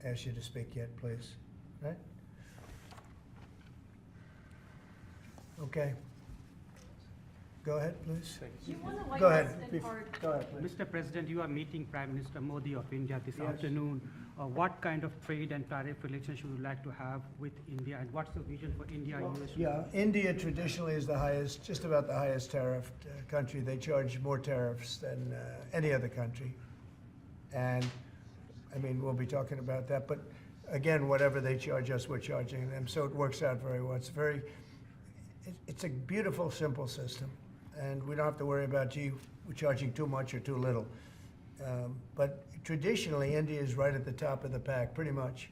ask you to speak yet, please. Right? Okay. Go ahead, please. Go ahead. Go ahead, please. Mr. President, you are meeting Prime Minister Modi of India this afternoon. What kind of trade and tariff relations would you like to have with India, and what's the vision for India? Yeah, India traditionally is the highest, just about the highest tariffed country. They charge more tariffs than any other country. And I mean, we'll be talking about that. But again, whatever they charge us, we're charging them. So it works out very well. It's a beautiful, simple system. And we don't have to worry about, gee, we're charging too much or too little. But traditionally, India is right at the top of the pack, pretty much.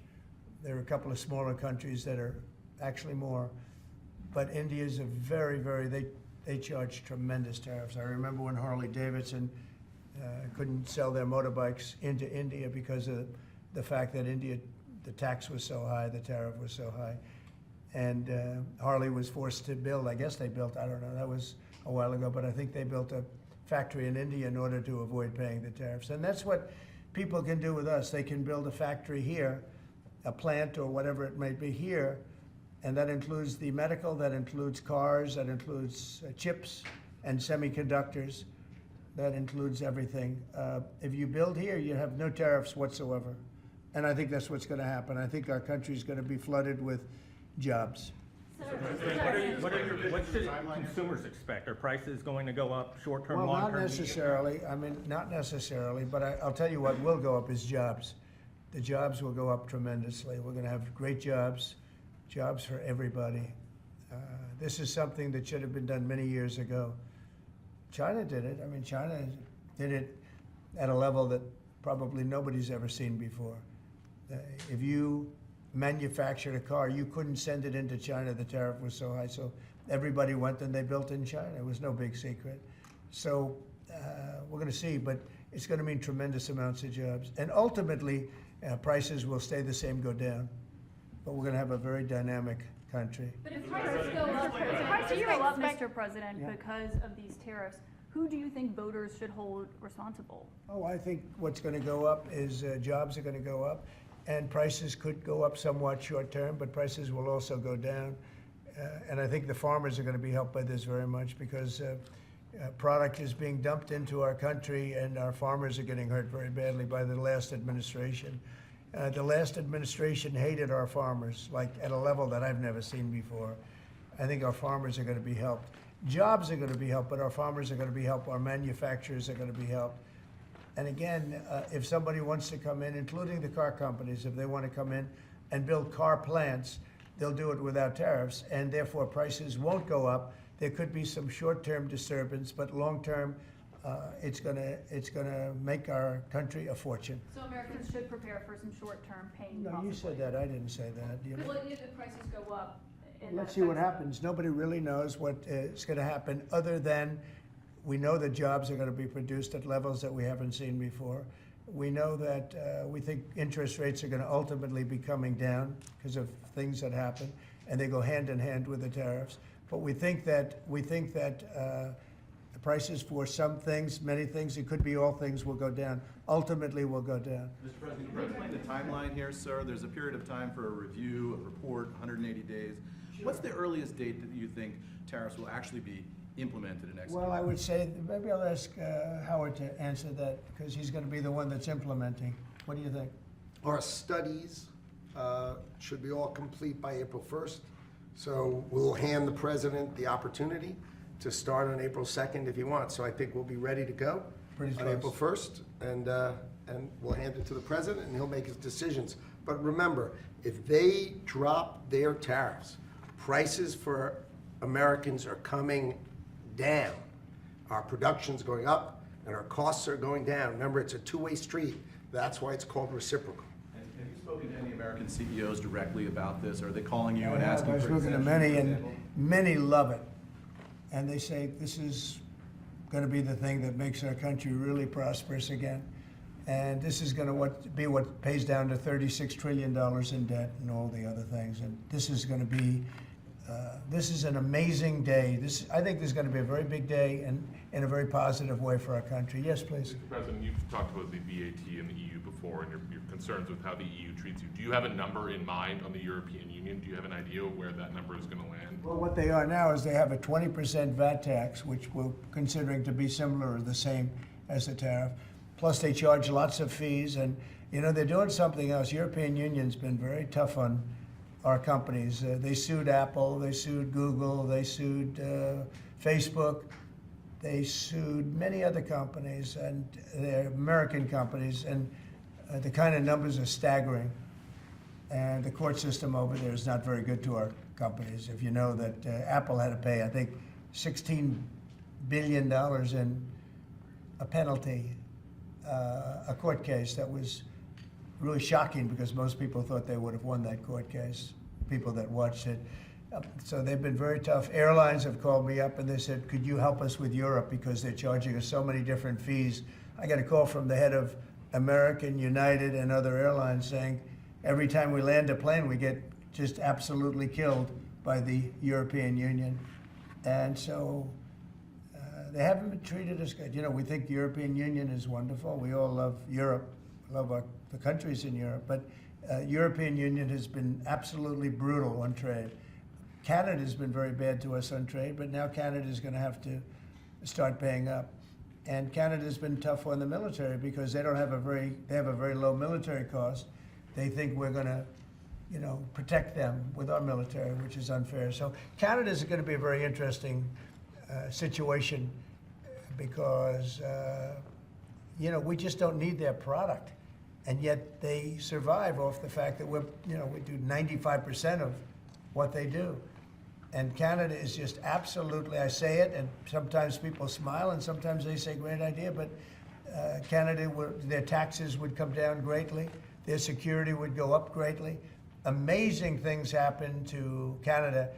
There are a couple of smaller countries that are actually more. But India is a they charge tremendous tariffs. I remember when Harley Davidson couldn't sell their motorbikes into India because of the fact that India, the tax was so high, the tariff was so high. And Harley was forced to build, I guess they built, I don't know, that was a while ago, but I think they built a factory in India in order to avoid paying the tariffs. And that's what people can do with us. They can build a factory here, a plant or whatever it may be here, and that includes the medical, that includes cars, that includes chips and semiconductors, that includes everything. If you build here, you have no tariffs whatsoever. And I think that's what's going to happen. I think our country is going to be flooded with jobs. What should consumers expect? Are prices going to go up short-term, well, long-term? Not necessarily. I mean, not necessarily, but I'll tell you what will go up is jobs. The jobs will go up tremendously. We're going to have great jobs for everybody. This is something that should have been done many years ago. China did it. I mean, China did it at a level that probably nobody's ever seen before. If you manufactured a car, you couldn't send it into China. The tariff was so high. So everybody went and they built in China. It was no big secret. So we're going to see, but it's going to mean tremendous amounts of jobs. And ultimately, prices will stay the same, go down. But we're going to have a very dynamic country. But if prices go up, Mr. President, because of these tariffs, who do you think voters should hold responsible? Oh, I think what's going to go up is jobs are going to go up. And prices could go up somewhat short term, but prices will also go down. And I think the farmers are going to be helped by this very much because product is being dumped into our country and our farmers are getting hurt very badly by the last administration. The last administration hated our farmers, like at a level that I've never seen before. I think our farmers are going to be helped. Jobs are going to be helped, but our farmers are going to be helped. Our manufacturers are going to be helped. And again, if somebody wants to come in, including the car companies, if they want to come in and build car plants, they'll do it without tariffs, and therefore prices won't go up. There could be some short-term disturbance, but long-term, it's gonna make our country a fortune. So Americans should prepare for some short-term pain. No, possibly. you said that. I didn't say that. Well, if the prices go up, Let's see what happens. Nobody really knows what is going to happen, other than we know that jobs are going to be produced at levels that we haven't seen before. We know that we think interest rates are going to ultimately be coming down because of things that happen, and they go hand in hand with the tariffs. But we think that the prices for some things, many things, it could be all things, will go down. Ultimately, will go down. Mr. President, can you explain the timeline here, sir? There's a period of time for a review, a report, 180 days. Sure. What's the earliest date that you think tariffs will actually be implemented and executed? Well, I would say, maybe I'll ask Howard to answer that, because he's going to be the one that's implementing. What do you think? Our studies should be all complete by April 1st. So we'll hand the president the opportunity to start on April 2nd if he wants. So I think we'll be ready to go on April 1st, and we'll hand it to the president, and he'll make his decisions. But remember, if they drop their tariffs, prices for Americans are coming down. Our production's going up, and our costs are going down. Remember, it's a two-way street. That's why it's called reciprocal. And have you spoken to any American CEOs directly about this? Or are they calling you and asking for I've spoken to many, and many love it. And they say this is going to be the thing that makes our country really prosperous again. And this is going to be what pays down to $36 trillion in debt and all the other things. And this is going to be This is an amazing day. I think this is going to be a very big day and in a very positive way for our country. Yes, please. Mr. President, you've talked about the VAT and the EU before and your concerns with how the EU treats you. Do you have a number in mind on the European Union? Do you have an idea where that number is going to land? Well, what they are now is they have a 20% VAT tax, which we're considering to be similar or the same as the tariff. Plus, they charge lots of fees, and they're doing something else. European Union's been very tough on our companies. They sued Apple, they sued Google, they sued Facebook, they sued many other companies, and they're American companies, and the kind of numbers are staggering. And the court system over there is not very good to our companies. If you know that Apple had to pay, I think, $16 billion in a penalty, a court case that was really shocking because most people thought they would have won that court case, people that watched it. So they've been very tough. Airlines have called me up and they said, could you help us with Europe because they're charging us so many different fees. I got a call from the head of American, United, and other airlines saying, every time we land a plane, we get just absolutely killed by the European Union. And so they haven't been treated as good. We think the European Union is wonderful. We all love Europe, love the countries in Europe. But European Union has been absolutely brutal on trade. Canada's been very bad to us on trade, but now Canada's going to have to start paying up. And Canada's been tough on the military because they have a very low military cost. They think we're going to, protect them with our military, which is unfair. So Canada's going to be a very interesting situation because, we just don't need their product. And yet they survive off the fact that we do 95% of what they do. And Canada is just absolutely, I say it, and sometimes people smile and sometimes they say great idea, but Canada, their taxes would come down greatly. Their security would go up greatly. Amazing things happen to Canada.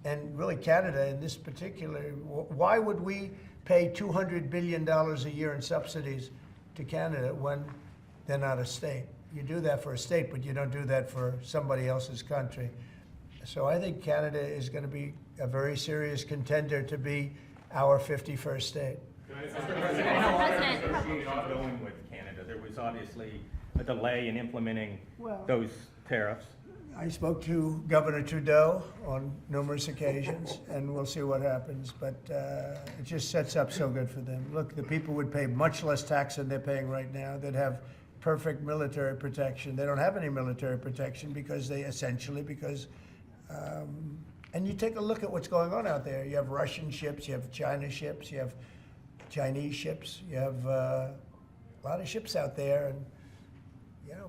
And really Canada in this particular, why would we pay $200 billion a year in subsidies to Canada when they're not a state? You do that for a state, but you don't do that for somebody else's country. So I think Canada is going to be a very serious contender to be our 51st state. How are negotiations going with Canada? There was obviously a delay in implementing those tariffs. I spoke to Governor Trudeau on numerous occasions, and we'll see what happens. But it just sets up so good for them. Look, the people would pay much less tax than they're paying right now. They'd have perfect military protection. They don't have any military protection because and you take a look at what's going on out there. You have Russian ships, you have China ships, you have Chinese ships, you have a lot of ships out there, and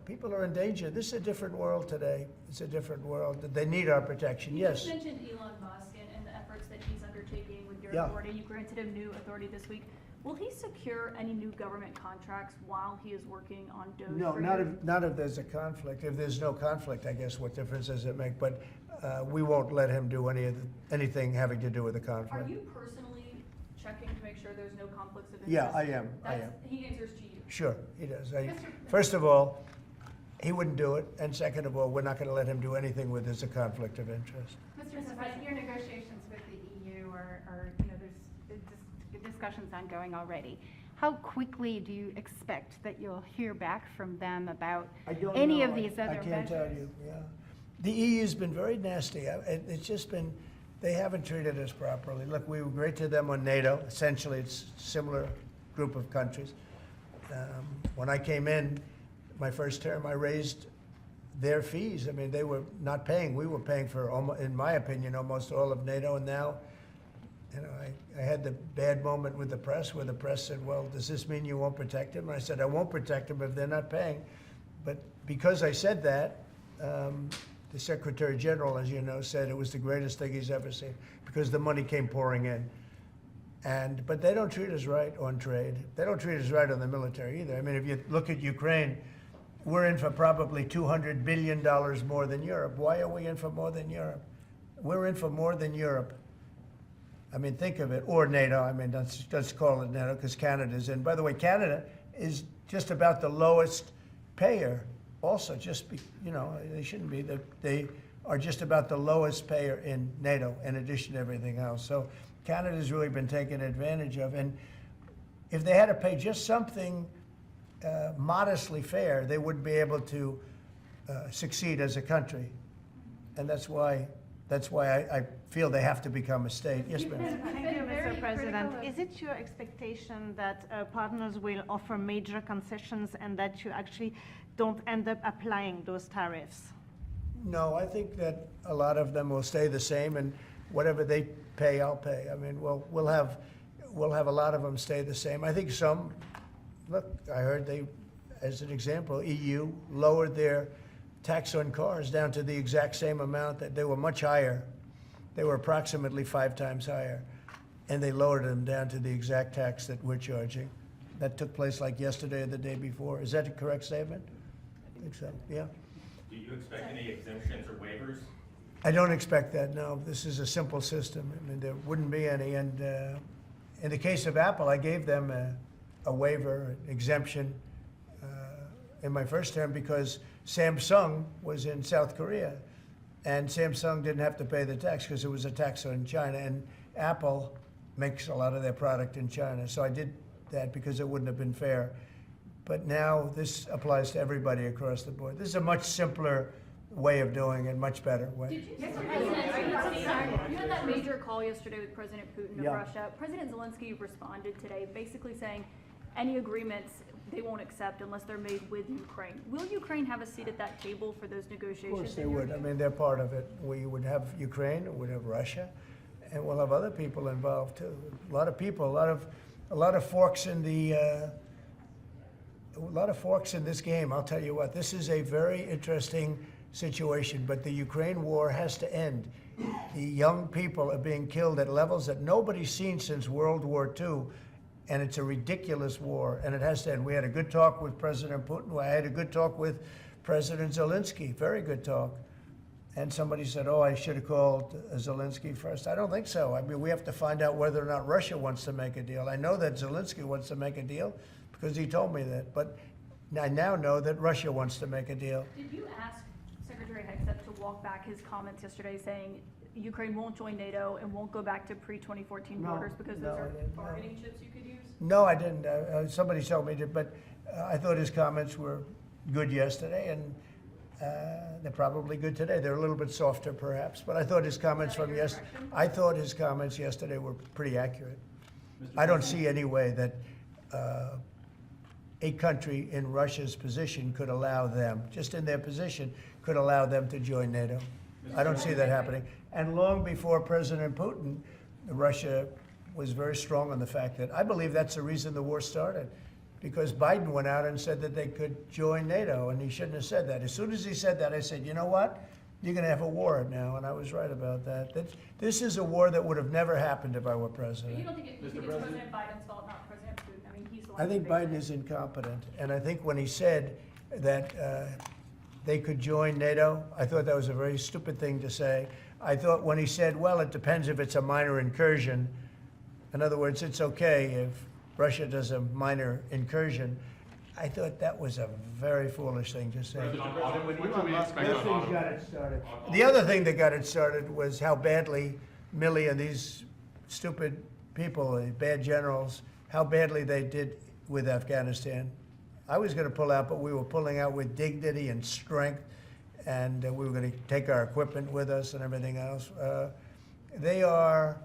people are in danger. This is a different world today. It's a different world. They need our protection. Yes. You just mentioned Elon Musk and the efforts that he's undertaking with your Yeah. authority. You granted him new authority this week. Will he secure any new government contracts while he is working on DOGE? No, for not you? if there's a conflict. If there's no conflict, I guess what difference does it make? But we won't let him do anything having to do with the Are conflict. you personally checking to make sure there's no conflicts of interest? Yeah, I am. He answers to you. Sure, he does. First of all, he wouldn't do it, and second of all, we're not going to let him do anything where there's a conflict of interest. Mr. President, your negotiations with the EU there's discussions ongoing already. How quickly do you expect that you'll hear back from them about I don't any know. of these other I can't measures? tell you, yeah. The EU's been very nasty. It's just been, they haven't treated us properly. Look, we were great to them on NATO. Essentially, it's a similar group of countries. When I came in, my first term, I raised their fees. I mean, they were not paying. We were paying for, in my opinion, almost all of NATO. And now, I had the bad moment with the press where the press said, well, does this mean you won't protect them? And I said, I won't protect them if they're not paying. But because I said that, the Secretary General, as you know, said it was the greatest thing he's ever seen because the money came pouring in. But they don't treat us right on trade. They don't treat us right on the military either. I mean, if you look at Ukraine, we're in for probably $200 billion more than Europe. Why are we in for more than Europe? We're in for more than Europe. I mean, think of it, or NATO. I mean, let's call it NATO because Canada's in. By the way, Canada is just about the lowest payer also, they shouldn't be. They are just about the lowest payer in NATO, in addition to everything else. So Canada's really been taken advantage of. And if they had to pay just something modestly fair, they wouldn't be able to succeed as a country. And that's why I feel they have to become a state. Yes, ma'am. Thank you, Mr. President. Is it your expectation that partners will offer major concessions and that you actually don't end up applying those tariffs? No, I think that a lot of them will stay the same, and whatever they pay, I'll pay. I mean, we'll have a lot of them stay the same. I think some, look, I heard they, as an example, EU lowered their tax on cars down to the exact same amount that they were much higher. They were approximately 5 times higher, and they lowered them down to the exact tax that we're charging. That took place like yesterday or the day before. Is that a correct statement? I think so, yeah. Do you expect any exemptions or waivers? I don't expect that, no. This is a simple system. I mean, there wouldn't be any. And in the case of Apple, I gave them a waiver, an exemption in my first term because Samsung was in South Korea. And Samsung didn't have to pay the tax because it was a tax on China. And Apple makes a lot of their product in China. So I did that because it wouldn't have been fair. But now this applies to everybody across the board. This is a much simpler way of doing it, much better way. You had that major call yesterday with President Putin of Yeah. Russia. President Zelensky responded today basically saying any agreements they won't accept unless they're made with Ukraine. Will Ukraine have a seat at that table for those negotiations? Of course they in your would. I view? mean, they're part of it. We would have Ukraine, we would have Russia, and we'll have other people involved too. A lot of people, a lot of forks in the, a lot of forks in this game. I'll tell you what, this is a very interesting situation, but the Ukraine war has to end. The young people are being killed at levels that nobody's seen since World War II, and it's a ridiculous war, and it has to end. We had a good talk with President Putin. I had a good talk with President Zelensky, very good talk. And somebody said, oh, I should have called Zelensky first. I don't think so. I mean, we have to find out whether or not Russia wants to make a deal. I know that Zelensky wants to make a deal because he told me that, but I now know that Russia wants to make a deal. Did you ask Secretary Hegseth to walk back his comments yesterday saying Ukraine won't join NATO and won't go back to pre-2014 No, borders because no, those I are didn't, no. bargaining chips you could use? No, I didn't. Somebody told me to, but I thought his comments were good yesterday, and they're probably good today. They're a little bit softer, perhaps, but I thought his comments from yesterday. I thought his comments yesterday were pretty accurate. I don't see any way that a country in Russia's position could allow them, just in their position, could allow them to join NATO. I don't see that happening. And long before President Putin, Russia was very strong on the fact that I believe that's the reason the war started, because Biden went out and said that they could join NATO, and he shouldn't have said that. As soon as he said that, I said, you know what? You're going to have a war now, and I was right about that. This is a war that would have never happened if I were But president. you don't think it's President Biden's fault, not President Putin? I mean, he's the one. I think who made Biden it. is incompetent, and I think when he said that they could join NATO, I thought that was a very stupid thing to say. I thought when he said, well, it depends if it's a minor incursion. In other words, it's okay if Russia does a minor incursion. I thought that was a very foolish thing to say. What should we expect on auto? It started. The other thing that got it started was how badly Milley and these stupid people, the bad generals, how badly they did with Afghanistan. I was going to pull out, but we were pulling out with dignity and strength, and we were going to take our equipment with us and everything else. They are,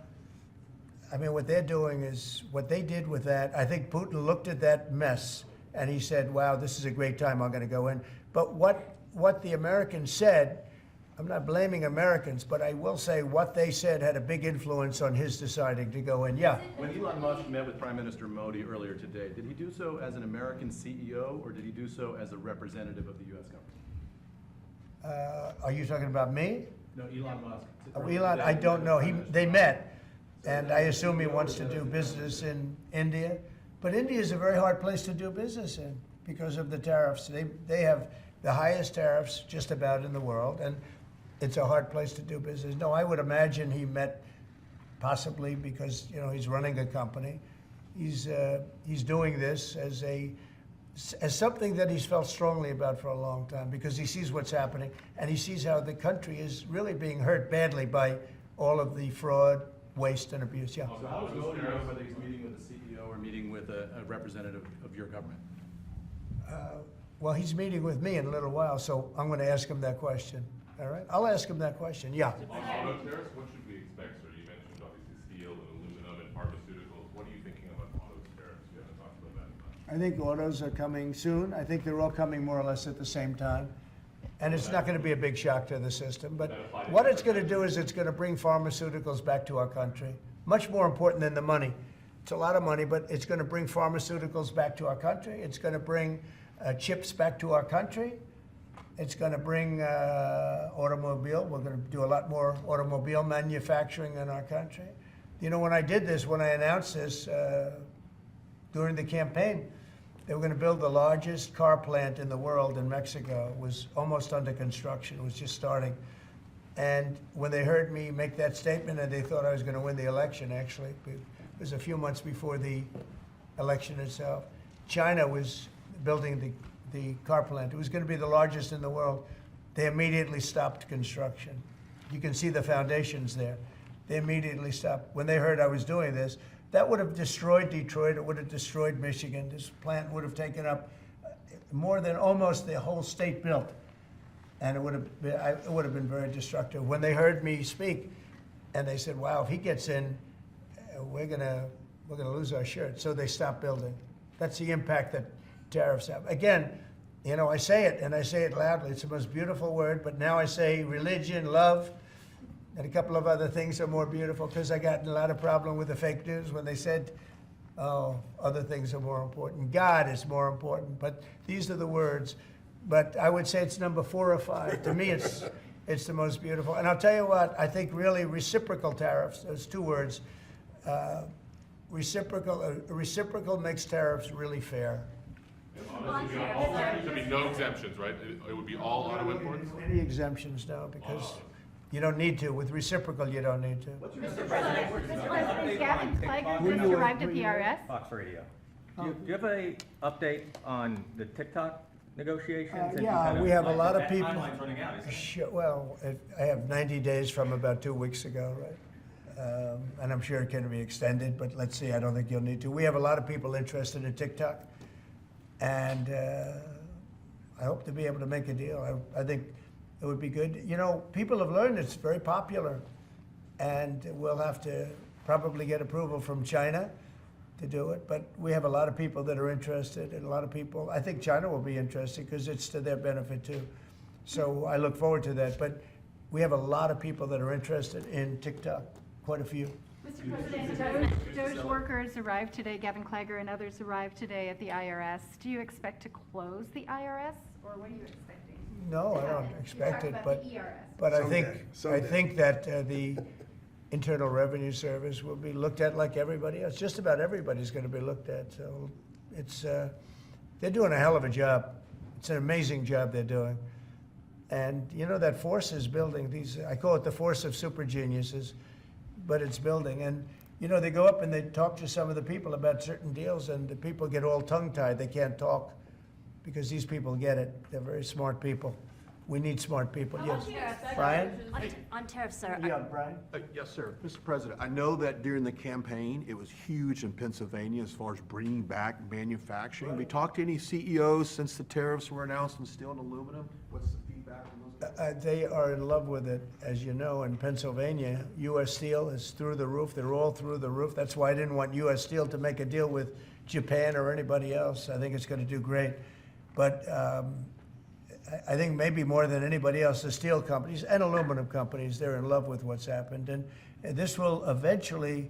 I mean, what they're doing is, what they did with that, I think Putin looked at that mess and he said, wow, this is a great time, I'm going to go in. But what the Americans said, I'm not blaming Americans, but I will say what they said had a big influence on his deciding to go in. Yeah. When Elon Musk met with Prime Minister Modi earlier today, did he do so as an American CEO or did he do so as a representative of the U.S. government? Are you talking about me? No, Elon Musk. Elon, I don't know. They met, and I assume he wants to do business in India. But India is a very hard place to do business in because of the tariffs. They have the highest tariffs just about in the world, and it's a hard place to do business. No, I would imagine he met possibly because, you know, he's running a company. He's doing this as a as something that he's felt strongly about for a long time, because he sees what's happening, and he sees how the country is really being hurt badly by all of the fraud, waste, and abuse. Yeah. So how do you know whether he's meeting with the CEO or meeting with a representative of your government? Well, he's meeting with me in a little while, so I'm going to ask him that question. All right? I'll ask him that question. Yeah. On auto tariffs, what should we expect, sir? You mentioned obviously steel and aluminum and pharmaceuticals. What are you thinking about auto tariffs? You haven't talked about that much. I think autos are coming soon. I think they're all coming more or less at the same time. And it's not going to be a big shock to the system. But what it's going to do is it's going to bring pharmaceuticals back to our country. Much more important than the money. It's a lot of money, but it's going to bring pharmaceuticals back to our country. It's going to bring chips back to our country. It's going to bring automobile. We're going to do a lot more automobile manufacturing in our country. You know, when I did this, when I announced this during the campaign, they were going to build the largest car plant in the world in Mexico. It was almost under construction. It was just starting. And when they heard me make that statement, and they thought I was going to win the election, actually, it was a few months before the election itself, China was building the car plant. It was going to be the largest in the world. They immediately stopped construction. You can see the foundations there. They immediately stopped. When they heard I was doing this, that would have destroyed Detroit. It would have destroyed Michigan. This plant would have taken up more than almost the whole state built. And it would have been very destructive. When they heard me speak, and they said, wow, if he gets in, we're gonna lose our shirt. So they stopped building. That's the impact that tariffs have. Again, you know, I say it, and I say it loudly. It's the most beautiful word, but now I say religion, love, and a couple of other things are more beautiful, because I got in a lot of problem with the fake news when they said, oh, other things are more important. God is more important, but these are the words. But I would say it's number 4 or 5. To me, it's the most beautiful. And I'll tell you what, I think really reciprocal tariffs, those 2 words, reciprocal makes tariffs really fair. There'd be no exemptions, right? It would be all auto imports? Any exemptions, no, because you don't need to. With reciprocal, you don't need to. Mr. President, is Gavin Klager just arrived at the IRS? Fox Radio. Do you have a update on the TikTok negotiations? And Yeah, kind we have a lot of that people. Timeline's running out, isn't it? Sure, well, I have 90 days from about 2 weeks ago, right? And I'm sure it can be extended, but let's see, I don't think you'll need to. We have a lot of people interested in TikTok, and I hope to be able to make a deal. I think it would be good. You know, people have learned it's very popular, and we'll have to probably get approval from China to do it, but we have a lot of people that are interested, and a lot of people, I think China will be interested because it's to their benefit too. So I look forward to that, but we have a lot of people that are interested in TikTok, quite a few. Mr. President, Doge workers arrived today, Gavin Klager and others arrived today at the IRS. Do you expect to close the IRS, or what are you expecting? No, I don't expect it, but I think that the Internal Revenue Service will be looked at like everybody else. Just about everybody's going to be looked at. So it's they're doing a hell of a job. It's an amazing job they're doing. And you know, that force is building these, I call it the force of super geniuses, but it's building. And you know, they go up and they talk to some of the people about certain deals, and the people get all tongue-tied. They can't talk because these people get it. They're very smart people. We need smart people. Yes. Brian? On tariffs, sir. Yeah, Brian? Yes, sir. Mr. President, I know that during the campaign, it was huge in Pennsylvania as far as bringing back manufacturing. Have we talked to any CEOs since the tariffs were announced on steel and aluminum? What's the feedback from those guys? They are in love with it. As you know, in Pennsylvania, U.S. Steel is through the roof. They're all through the roof. That's why I didn't want U.S. Steel to make a deal with Japan or anybody else. I think it's going to do great. But I think maybe more than anybody else, the steel companies and aluminum companies, they're in love with what's happened. And this will eventually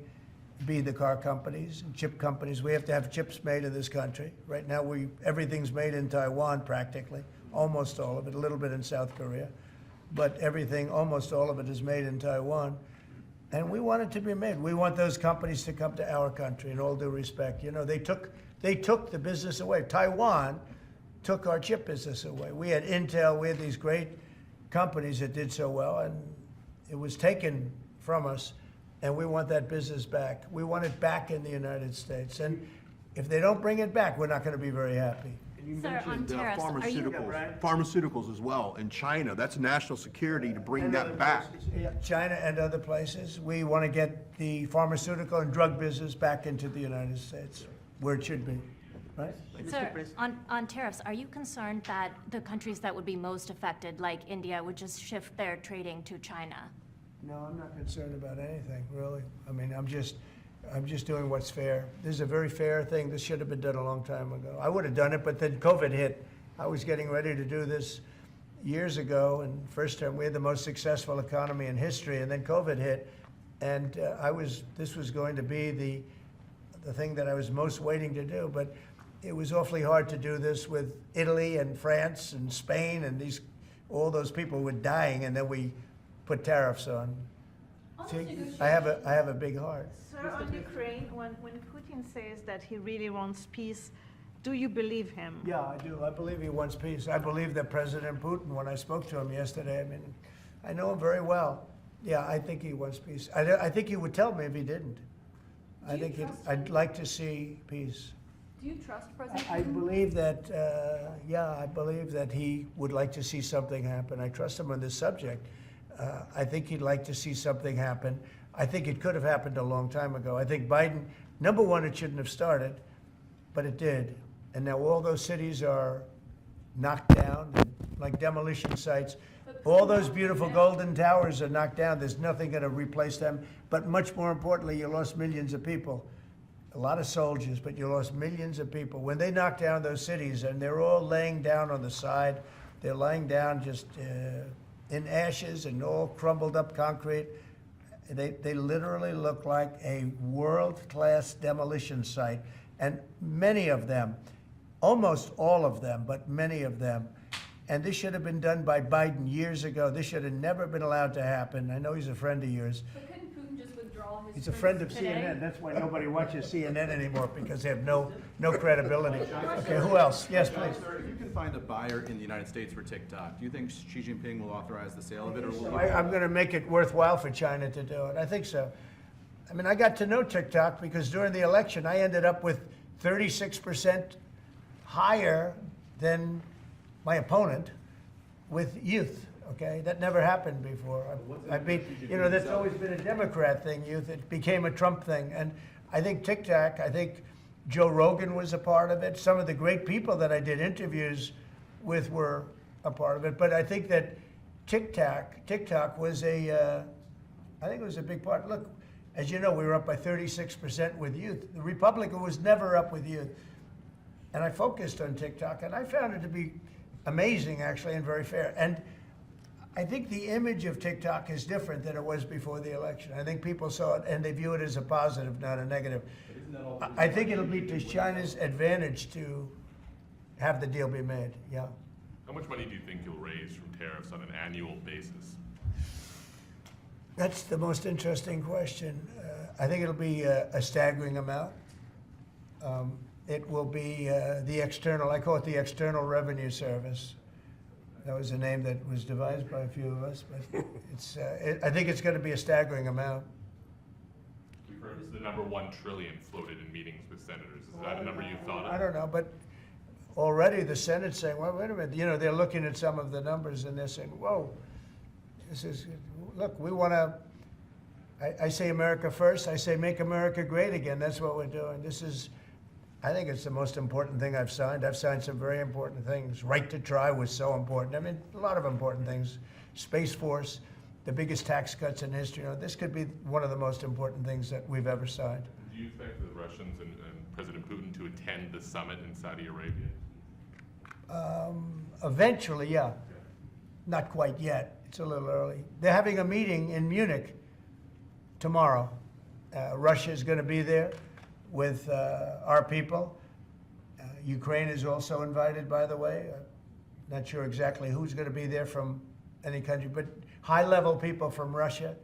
be the car companies and chip companies. We have to have chips made in this country. Right now, everything's made in Taiwan practically, almost all of it, a little bit in South Korea. But everything, almost all of it is made in Taiwan. And we want it to be made. We want those companies to come to our country, in all due respect. You know, they took the business away. Taiwan took our chip business away. We had Intel, we had these great companies that did so well, and it was taken from us, and we want that business back. We want it back in the United States. And if they don't bring it back, we're not going to be very happy. You Sir, on mentioned tariffs, are you- pharmaceuticals as well in China. That's national security to bring that back. Yeah, China and other places. We want to get the pharmaceutical and drug business back into the United States, where it should be, right? Sir, on tariffs, are you concerned that the countries that would be most affected, like India, would just shift their trading to China? No, I'm not concerned about anything, really. I mean, I'm just doing what's fair. This is a very fair thing. This should have been done a long time ago. I would have done it, but then COVID hit. I was getting ready to do this years ago, and first term, we had the most successful economy in history, and then COVID hit, and this was going to be the thing that I was most waiting to do, but it was awfully hard to do this with Italy and France and Spain, and all those people were dying, and then we put tariffs on. See, I have a big heart. Sir, on Ukraine, when Putin says that he really wants peace, do you believe him? Yeah, I do. I believe he wants peace. I believe that President Putin, when I spoke to him yesterday, I mean, I know him very well. Yeah, I think he wants peace. I think he would tell me if he didn't. I'd like to see peace. Do you trust President I Putin? believe that, I believe that he would like to see something happen. I trust him on this subject. I think he'd like to see something happen. I think it could have happened a long time ago. I think Biden, number one, it shouldn't have started, but it did. And now all those cities are knocked down, like demolition sites. All those beautiful golden towers are knocked down. There's nothing going to replace them. But much more importantly, you lost millions of people. A lot of soldiers, but you lost millions of people. When they knocked down those cities, and they're all laying down on the side, they're lying down just in ashes and all crumbled up concrete. They literally look like a world-class demolition site. And many of them, almost all of them, but many of them, and this should have been done by Biden years ago. This should have never been allowed to happen. I know he's a friend of yours. But couldn't Putin just withdraw his He's a troops friend of today? CNN. That's why nobody watches CNN anymore, because they have no credibility. Okay, who else? Yes, please. Sir, if you can find a buyer in the United States for TikTok, do you think Xi Jinping will authorize the sale of it, or will he? I'm going to make it worthwhile for China to do it. I think so. I mean, I got to know TikTok because during the election, I ended up with 36% higher than my opponent with youth. Okay, that never happened before. I mean, that's always been a Democrat thing, youth. It became a Trump thing. And I think TikTok, I think Joe Rogan was a part of it. Some of the great people that I did interviews with were a part of it. But I think that TikTok was I think it was a big part. Look, as you know, we were up by 36% with youth. The Republican was never up with youth. And I focused on TikTok, and I found it to be amazing, actually, and very fair. And I think the image of TikTok is different than it was before the election. I think people saw it, and they view it as a positive, not a negative. I think it'll be to China's advantage to have the deal be made, yeah. How much money do you think you'll raise from tariffs on an annual basis? That's the most interesting question. I think it'll be a staggering amount. It will be the external, I call it the External Revenue Service. That was a name that was devised by a few of us, but I think it's going to be a staggering amount. We've heard it's the number 1 trillion floated in meetings with senators. Is that a number you've thought of? I don't know, but already the Senate's saying, well, wait a minute, they're looking at some of the numbers and they're saying, whoa, look, we want to, I say America first, I say make America great again. That's what we're doing. I think it's the most important thing I've signed. I've signed some very important things. Right to try was so important. I mean, a lot of important things. Space Force, the biggest tax cuts in history. This could be one of the most important things that we've ever signed. Do you expect the Russians and President Putin to attend the summit in Saudi Arabia? Eventually, yeah. Not quite yet. It's a little early. They're having a meeting in Munich tomorrow. Russia is going to be there with our people. Ukraine is also invited, by the way. Not sure exactly who's going to be there from any country, but high-level people from Russia,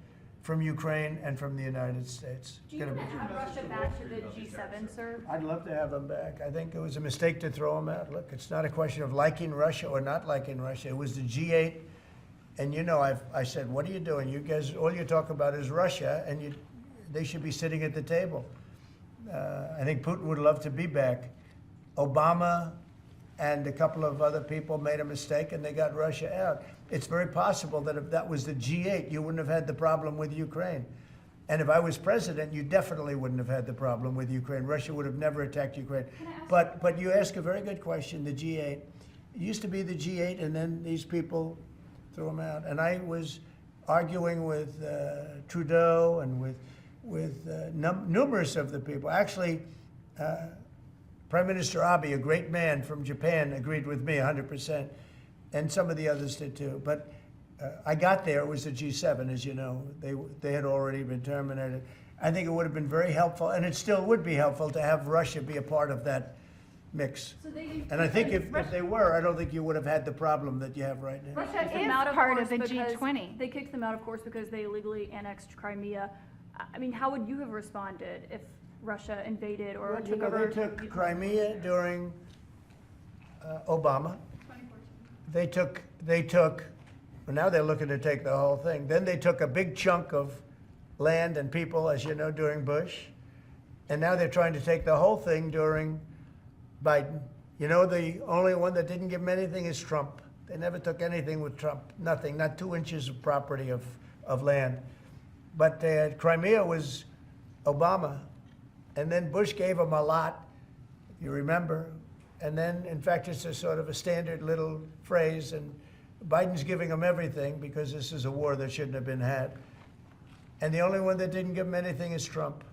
from Ukraine, and from the United States. Do you want to have Russia back to the G7, sir? I'd love to have them back. I think it was a mistake to throw them out. Look, it's not a question of liking Russia or not liking Russia. It was the G8, and I said, what are you doing? You guys, all you talk about is Russia, and they should be sitting at the table. I think Putin would love to be back. Obama and a couple of other people made a mistake and they got Russia out. It's very possible that if that was the G8, you wouldn't have had the problem with Ukraine. And if I was president, you definitely wouldn't have had the problem with Ukraine. Russia would have never attacked Ukraine. But you ask a very good question, the G8. It used to be the G8, and then these people threw them out. And I was arguing with Trudeau and with numerous of the people. Actually, Prime Minister Abe, a great man from Japan, agreed with me 100%, and some of the others did too. But I got there, it was the G7, as you know. They had already been terminated. I think it would have been very helpful, and it still would be helpful to have Russia be a part of that mix. And I think if they were, I don't think you would have had the problem that you have right now. Russia Kicked them is out, of part course, of the because G20. They kicked them out, of course, because they illegally annexed Crimea. I mean, how would you have responded if Russia invaded or Well, you took know, over? they took Crimea during Obama. They took, well, now they're looking to take the whole thing. Then they took a big chunk of land and people, as you know, during Bush. And now they're trying to take the whole thing during Biden. You know, the only one that didn't give them anything is Trump. They never took anything with Trump, nothing, not 2 inches of property of land. But Crimea was Obama. And then Bush gave them a lot, if you remember. And then, in fact, it's a sort of a standard little phrase, and Biden's giving them everything because this is a war that shouldn't have been had. And the only one that didn't give them anything is Trump.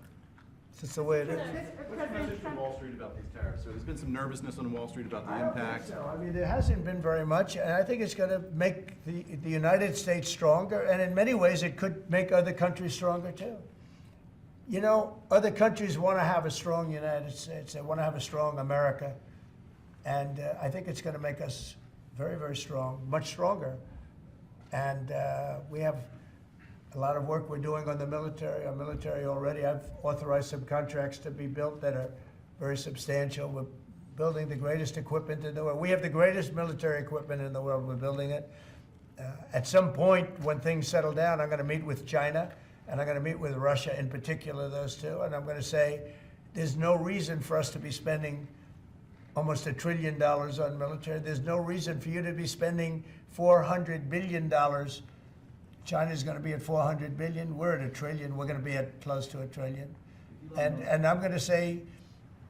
It's just the way it is. What's the message from Wall Street about these tariffs? So there's been some nervousness on Wall Street about the I don't think impact. so. I mean, there hasn't been very much, and I think it's going to make the United States stronger, and in many ways it could make other countries stronger too. You know, other countries want to have a strong United States. They want to have a strong America. And I think it's going to make us very, very strong, much stronger. And we have a lot of work we're doing on the military. Our military already, I've authorized some contracts to be built that are very substantial. We're building the greatest equipment in the world. We have the greatest military equipment in the world. We're building it. At some point, when things settle down, I'm going to meet with China, and I'm going to meet with Russia in particular, those two. And I'm going to say, there's no reason for us to be spending almost $1 trillion on military. There's no reason for you to be spending $400 billion. China's going to be at 400 billion. We're at $1 trillion. We're going to be at close to $1 trillion. And I'm going to say,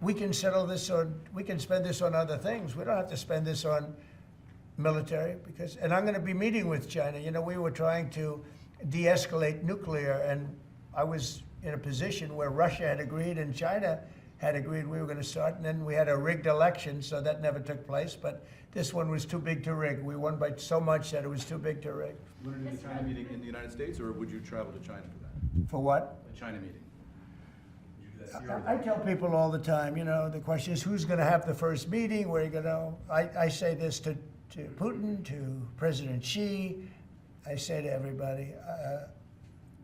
we can settle this on, we can spend this on other things. We don't have to spend this on military because, and I'm going to be meeting with China. You know, we were trying to de-escalate nuclear, and I was in a position where Russia had agreed and China had agreed we were going to start, and then we had a rigged election, so that never took place. But this one was too big to rig. We won by so much that it was too big to rig. You want to do the China meeting in the United States, or would you travel to China for that? For what? A China meeting? Would you do that here or I there? tell people all the time, you know, the question is who's going to have the first meeting, where are you going to, I say this to Putin, to President Xi, I say to everybody,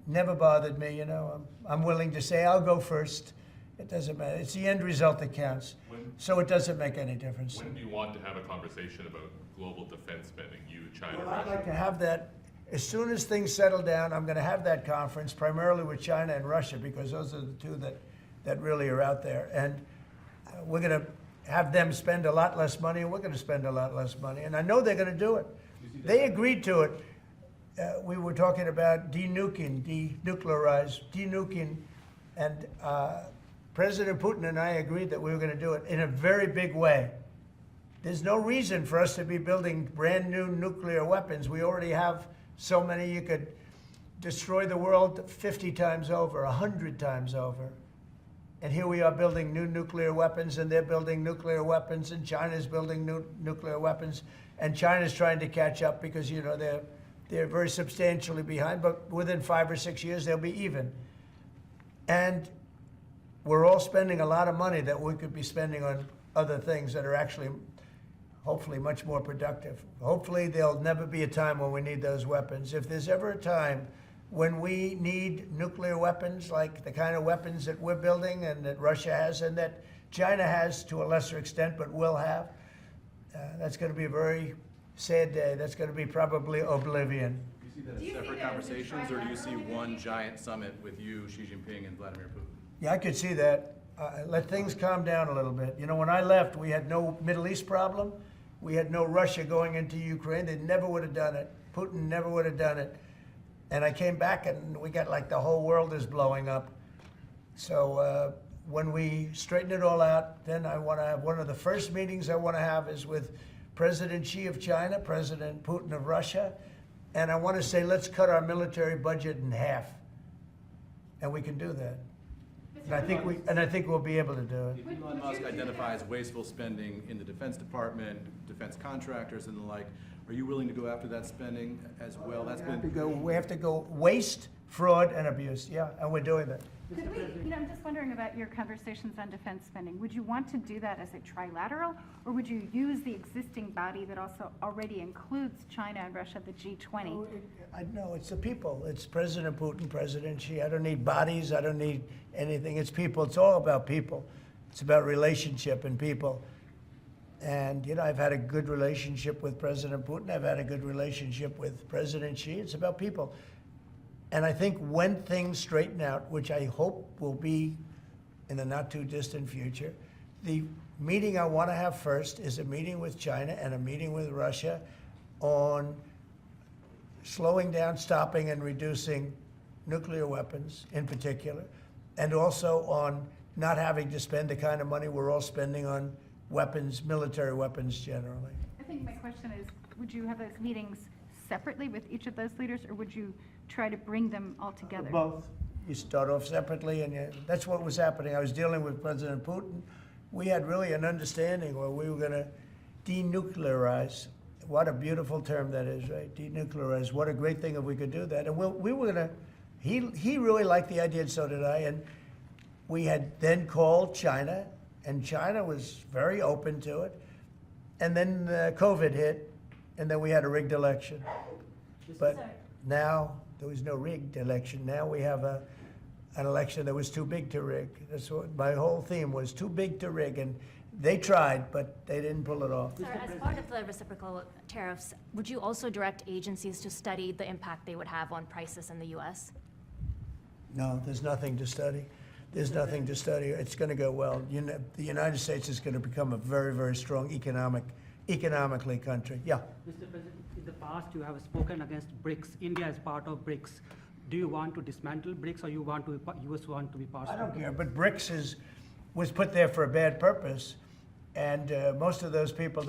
never bothered me, you know, I'm willing to say I'll go first. It doesn't matter. It's the end result that counts. So it doesn't make any difference. When do you want to have a conversation about global defense spending, you, China, Well, I'd Russia? like to have that, as soon as things settle down, I'm going to have that conference, primarily with China and Russia, because those are the two that really are out there. And we're going to have them spend a lot less money, and we're going to spend a lot less money. And I know they're going to do it. They agreed to it. We were talking about denuclearizing, and President Putin and I agreed that we were going to do it in a very big way. There's no reason for us to be building brand new nuclear weapons. We already have so many. You could destroy the world 50 times over, 100 times over. And here we are building new nuclear weapons, and they're building nuclear weapons, and China's building new nuclear weapons, and China's trying to catch up because, you know, they're very substantially behind, but within 5 or 6 years they'll be even. And we're all spending a lot of money that we could be spending on other things that are actually, hopefully, much more productive. Hopefully, there'll never be a time when we need those weapons. If there's ever a time when we need nuclear weapons, like the kind of weapons that we're building and that Russia has and that China has to a lesser extent, but will have, that's going to be a very sad day. That's going to be probably oblivion. Do you see that as separate conversations, or do you see one giant summit with you, Xi Jinping, and Vladimir Putin? Yeah, I could see that. let things calm down a little bit. You know, when I left, we had no Middle East problem. We had no Russia going into Ukraine. They never would have done it. Putin never would have done it. And I came back and we got like the whole world is blowing up. So when we straighten it all out, then I want to have one of the first meetings I want to have is with President Xi of China, President Putin of Russia, and I want to say, let's cut our military budget in half. And we can do that. And I think we'll be able to do it. If Elon Musk identifies wasteful spending in the Defense Department, defense contractors and the like, are you willing to go after that spending as well? That's been. We have to go waste, fraud, and abuse, yeah, and we're doing that. Could we, I'm just wondering about your conversations on defense spending. Would you want to do that as a trilateral, or would you use the existing body that also already includes China and Russia, the G20? No, it's the people. It's President Putin, President Xi. I don't need bodies. I don't need anything. It's people. It's all about people. It's about relationship and people. And, you know, I've had a good relationship with President Putin. I've had a good relationship with President Xi. It's about people. And I think when things straighten out, which I hope will be in the not too distant future, the meeting I want to have first is a meeting with China and a meeting with Russia on slowing down, stopping, and reducing nuclear weapons in particular, and also on not having to spend the kind of money we're all spending on weapons, military weapons generally. I think my question is, would you have those meetings separately with each of those leaders, or would you try to bring them all together? Both. You start off separately, and that's what was happening. I was dealing with President Putin. We had really an understanding where we were going to denuclearize. What a beautiful term that is, right? Denuclearize. What a great thing if we could do that. And we were going to, he really liked the idea, and so did I. And we had then called China, and China was very open to it. And then COVID hit, and then we had a rigged election. But now there was no rigged election. Now we have an election that was too big to rig. That's what my whole theme was, too big to rig. And they tried, but they didn't pull it off. Sir, as part of the reciprocal tariffs, would you also direct agencies to study the impact they would have on prices in the U.S.? No, there's nothing to study. There's nothing to study. It's going to go well. The United States is going to become a very, very strong economically country. Yeah. Mr. President, in the past you have spoken against BRICS. India is part of BRICS. Do you want to dismantle BRICS, or you want to US want to be part of it? I don't care, but BRICS was put there for a bad purpose, and most of those people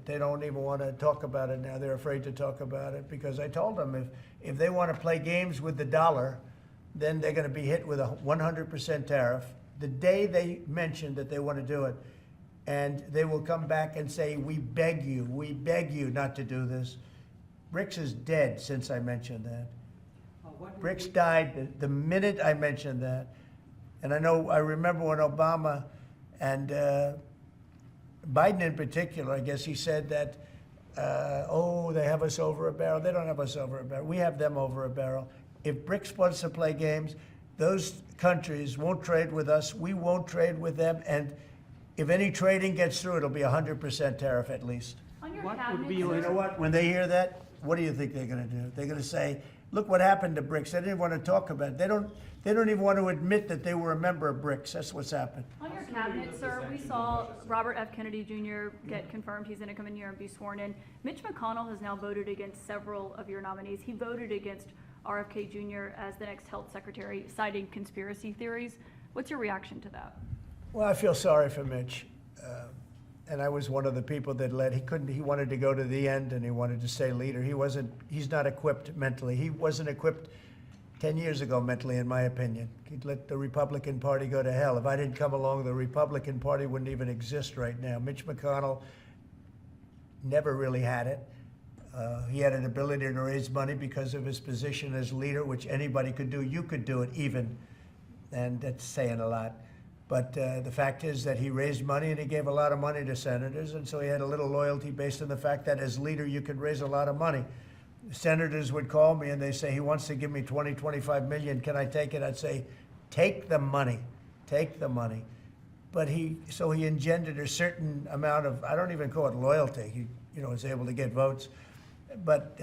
they don't even want to talk about it now. They're afraid to talk about it because I told them if they want to play games with the dollar, then they're going to be hit with a 100% tariff the day they mention that they want to do it. And they will come back and say, we beg you not to do this. BRICS is dead since I mentioned that. BRICS died the minute I mentioned that. And I remember when Obama and Biden in particular, I guess he said that, they have us over a barrel. They don't have us over a barrel. We have them over a barrel. If BRICS wants to play games, those countries won't trade with us. We won't trade with them. And if any trading gets through, it'll be 100% tariff at least. On your What would cabinet, be You your know what? When they hear that, what do you think they're going to do? They're going to say, look what happened to BRICS. They didn't want to talk about it. They don't even want to admit that they were a member of BRICS. That's what's happened. On your cabinet, sir, we saw Robert F. Kennedy Jr. get confirmed. He's going to come in here and be sworn in. Mitch McConnell has now voted against several of your nominees. He voted against RFK Jr. as the next health secretary, citing conspiracy theories. What's your reaction to that? Well, I feel sorry for Mitch. And I was one of the people that he wanted to go to the end and he wanted to stay leader. He's not equipped mentally. He wasn't equipped 10 years ago mentally, in my opinion. He'd let the Republican Party go to hell. If I didn't come along, the Republican Party wouldn't even exist right now. Mitch McConnell never really had it. He had an ability to raise money because of his position as leader, which anybody could do. You could do it even, and that's saying a lot. But the fact is that he raised money and he gave a lot of money to senators, and so he had a little loyalty based on the fact that as leader you could raise a lot of money. Senators would call me and they say, he wants to give me 25 million, can I take it? I'd say, take the money, take the money. But he engendered a certain amount of, I don't even call it loyalty. He was able to get votes. But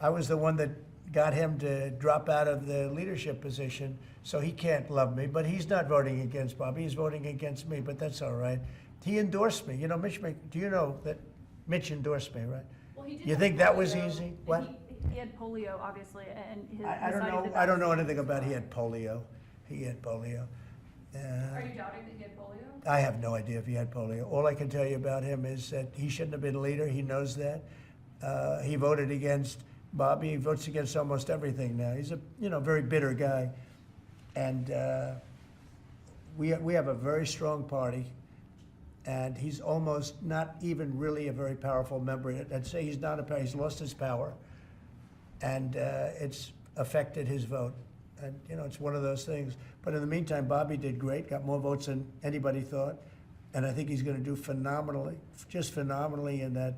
I was the one that got him to drop out of the leadership position, so he can't love me. But he's not voting against Bobby, he's voting against me, but that's all right. He endorsed me. You know, do you know that Mitch endorsed me, right? Well, he did You have think that was polio, easy? and What? He had polio, obviously, and his. I don't decided know. that I don't know was- anything about he had polio. He had polio. Are you doubting that he had polio? I have no idea if he had polio. All I can tell you about him is that he shouldn't have been leader. He knows that. He voted against Bobby. He votes against almost everything now. He's a very bitter guy, and we have a very strong party. And he's almost not even really a very powerful member. I'd say he's not he's lost his power, and it's affected his vote. And it's one of those things. But in the meantime, Bobby did great, got more votes than anybody thought, and I think he's going to do phenomenally, just phenomenally in that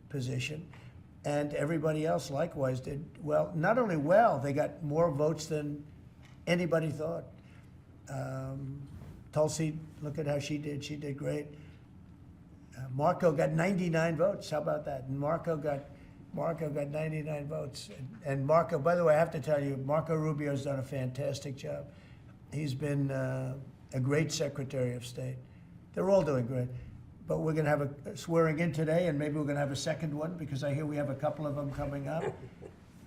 position. And everybody else likewise did well. Not only well, they got more votes than anybody thought. Tulsi, look at how she did. She did great. Marco got 99 votes. How about that? And Marco got 99 votes. And Marco, by the way, I have to tell you, Marco Rubio's done a fantastic job. He's been a great Secretary of State. They're all doing great. But we're going to have a swearing in today, and maybe we're going to have a second one, because I hear we have a couple of them coming up.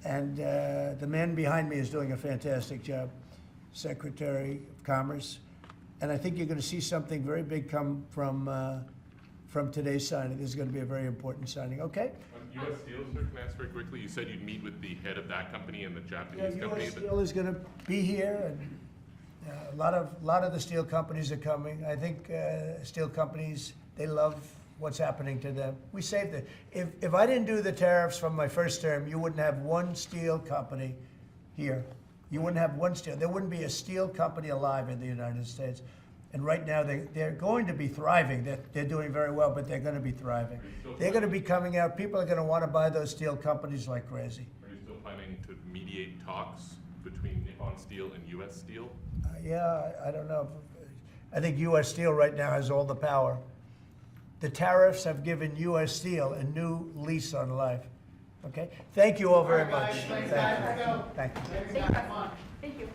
And the man behind me is doing a fantastic job, Secretary of Commerce. And I think you're going to see something very big come from today's signing. This is going to be a very important signing. Okay? On U.S. Steel, sir, can I ask very quickly? You said you'd meet with the head of that company and the Japanese company. U.S. Steel is going to be here, and a lot of the steel companies are coming. I think steel companies, they love what's happening to them. We saved it. If I didn't do the tariffs from my first term, you wouldn't have one steel company here. You wouldn't have one steel. There wouldn't be a steel company alive in the United States. And right now, they're going to be thriving. They're doing very well, but they're going to be thriving. They're going to be coming out. People are going to want to buy those steel companies like crazy. Are you still planning to mediate talks between Nippon Steel and U.S. Steel? Yeah, I don't know. I think U.S. Steel right now has all the power. The tariffs have given U.S. Steel a new lease on life. Okay? Thank you all very much. Thank you. Thank you.